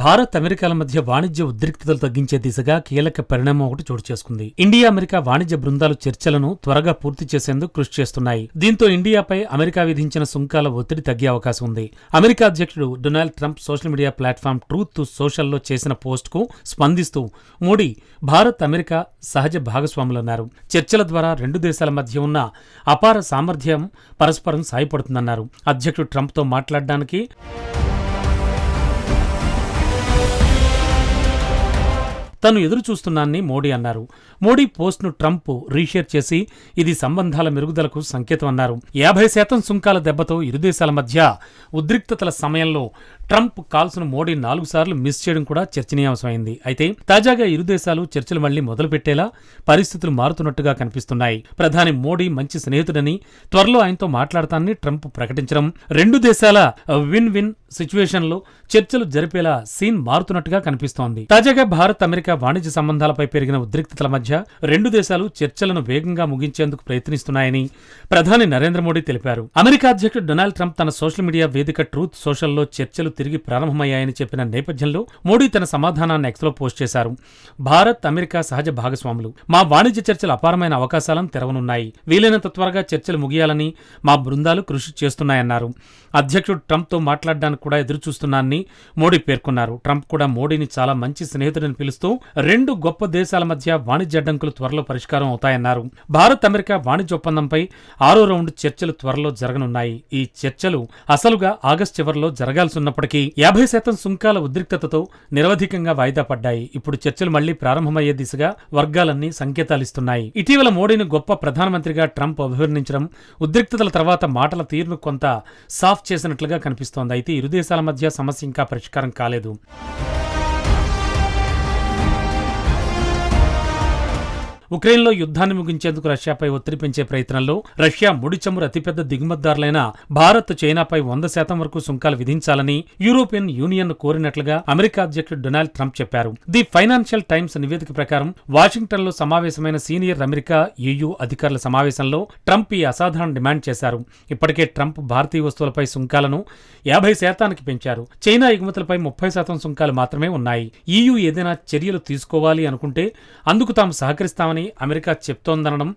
భారత్ అమెరికాల మధ్య వాణిజ్య ఉద్రిక్తతలు తగ్గించే దిశగా కీలక పరిణామం ఒకటి చోటు చేసుకుంది. ఇండియా అమెరికా వాణిజ్య బృందాలు చర్చలను త్వరగా పూర్తి చేసేందుకు కృషి చేస్తున్నాయి. దీంతో ఇండియాపై అమెరికా విధించిన సుంకాల ఒత్తిడి తగ్గే అవకాశం ఉంది. అమెరికా అధ్యక్షుడు Donald Trump social media platform Truth సోషల్లో చేసిన పోస్టుకు స్పందిస్తూ మోడీ భారత్ అమెరికా సహజ భాగస్వాములన్నారు. చర్చల ద్వారా రెండు దేశాల మధ్య ఉన్న అపార సామర్థ్యం పరస్పరం సాయపడుతుందన్నారు. అధ్యక్షుడు ట్రంప్తో మాట్లాడడానికి తను ఎదురు చూస్తున్నానని మోడీ అన్నారు. మోడీ పోస్ట్ను ట్రంప్ రీషేర్ చేసి ఇది సంబంధాల మెరుగుదలకు సంకేతం అన్నారు. 50% సుంకాల దెబ్బతో ఇరు దేశాల మధ్య ఉద్రిక్తతల సమయంలో ట్రంప్ కాల్స్ను మోడీ 4 సార్లు మిస్ చేయడం కూడా చర్చనీయాంశమైంది. అయితే తాజాగా ఇరు దేశాలు చర్చలు మళ్లీ మొదలుపెట్టేలా పరిస్థితులు మారుతున్నట్టుగా కనిపిస్తున్నాయి. ప్రధాని మోడీ మంచి స్నేహితుడని, త్వరలో ఆయనతో మాట్లాడతానని ట్రంప్ ప్రకటించడం రెండు దేశాల విన్ విన్ సిచ్యువేషన్లో చర్చలు జరిపేలా సీన్ మారుతున్నట్టుగా కనిపిస్తోంది. తాజాగా భారత్ అమెరికా వాణిజ్య సంబంధాలపై పెరిగిన ఉద్రిక్తతల మధ్య రెండు దేశాలు చర్చలను వేగంగా ముగించేందుకు ప్రయత్నిస్తున్నాయని ప్రధాని నరేంద్ర మోడీ తెలిపారు. అమెరికా అధ్యక్షుడు డొనాల్డ్ ట్రంప్ తన సోషల్ మీడియా వేదిక ట్రూత్ సోషల్లో చర్చలు తిరిగి ప్రారంభమయ్యాయని చెప్పిన నేపథ్యంలో మోడీ తన సమాధానాన్ని ఎక్స్లో పోస్ట్ చేశారు. భారత్ అమెరికా సహజ భాగస్వాములు, మా వాణిజ్య చర్చలు అపారమైన అవకాశాలను తెరవనున్నాయి. వీలైనంత త్వరగా చర్చలు ముగియాలని మా బృందాలు కృషి చేస్తున్నాయన్నారు. అధ్యక్షుడు ట్రంప్తో మాట్లాడడానికి కూడా ఎదురుచూస్తున్నానని మోడీ పేర్కొన్నారు. ట్రంప్ కూడా మోడీని చాలా మంచి స్నేహితుడని పిలుస్తూ రెండు గొప్ప దేశాల మధ్య వాణిజ్య అడ్డంకులు త్వరలో పరిష్కారం అవుతాయన్నారు. భారత్ అమెరికా వాణిజ్య ఒప్పందంపై 6వ రౌండ్ చర్చలు త్వరలో జరగనున్నాయి. ఈ చర్చలు అసలుగా ఆగస్టు చివరిలో జరగాల్సిన్నప్పటికీ 50% సుంకాల ఉద్రిక్తతతో నిరవధికంగా వాయిదా పడ్డాయి. ఇప్పుడు చర్చలు మళ్లీ ప్రారంభమయ్యే దిశగా వర్గాలన్నీ సంకేతాలిస్తున్నాయి. ఇటీవల మోడీని గొప్ప ప్రధానమంత్రిగా ట్రంప్ అభివర్ణించడం ఉద్రిక్తతల తర్వాత మాటల తీరును కొంత సాఫ్ట్ చేసినట్లుగా కనిపిస్తోంది. అయితే ఇరు దేశాల మధ్య సమస్య ఇంకా పరిష్కారం కాలేదు. ఉక్రెయిన్లో యుద్ధాన్ని ముగించేందుకు రష్యాపై ఒత్తిడి పెంచే ప్రయత్నంలో రష్యా ముడి చమురు అతిపెద్ద దిగుమతిదారులైన భారత్, చైనాపై 100% వరకు సుంకాలు విధించాలని యూరోపియన్ యూనియన్ కోరినట్లుగా అమెరికా అధ్యక్షుడు డొనాల్డ్ ట్రంప్ చెప్పారు. ది ఫైనాన్షియల్ టైమ్స్ నివేదిక ప్రకారం వాషింగ్టన్లో సమావేశమైన సీనియర్ అమెరికా, EU అధికారుల సమావేశంలో ట్రంప్ ఈ అసాధారణ డిమాండ్ చేశారు. ఇప్పటికే ట్రంప్ భారతీయ వస్తువులపై సుంకాలను 50% పెంచారు. చైనా ఎగుమతులపై 30% సుంకాలు మాత్రమే ఉన్నాయి. EU ఏదైనా చర్యలు తీసుకోవాలి అనుకుంటే అందుకు తాము సహకరిస్తామని అమెరికా చెప్తోందనడం,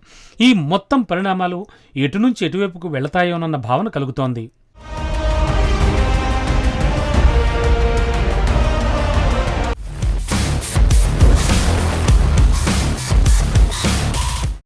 ఈ మొత్తం పరిణామాలు ఎటు నుంచి ఎటువైపుకు వెళతాయోనన్న భావన కలుగుతోంది.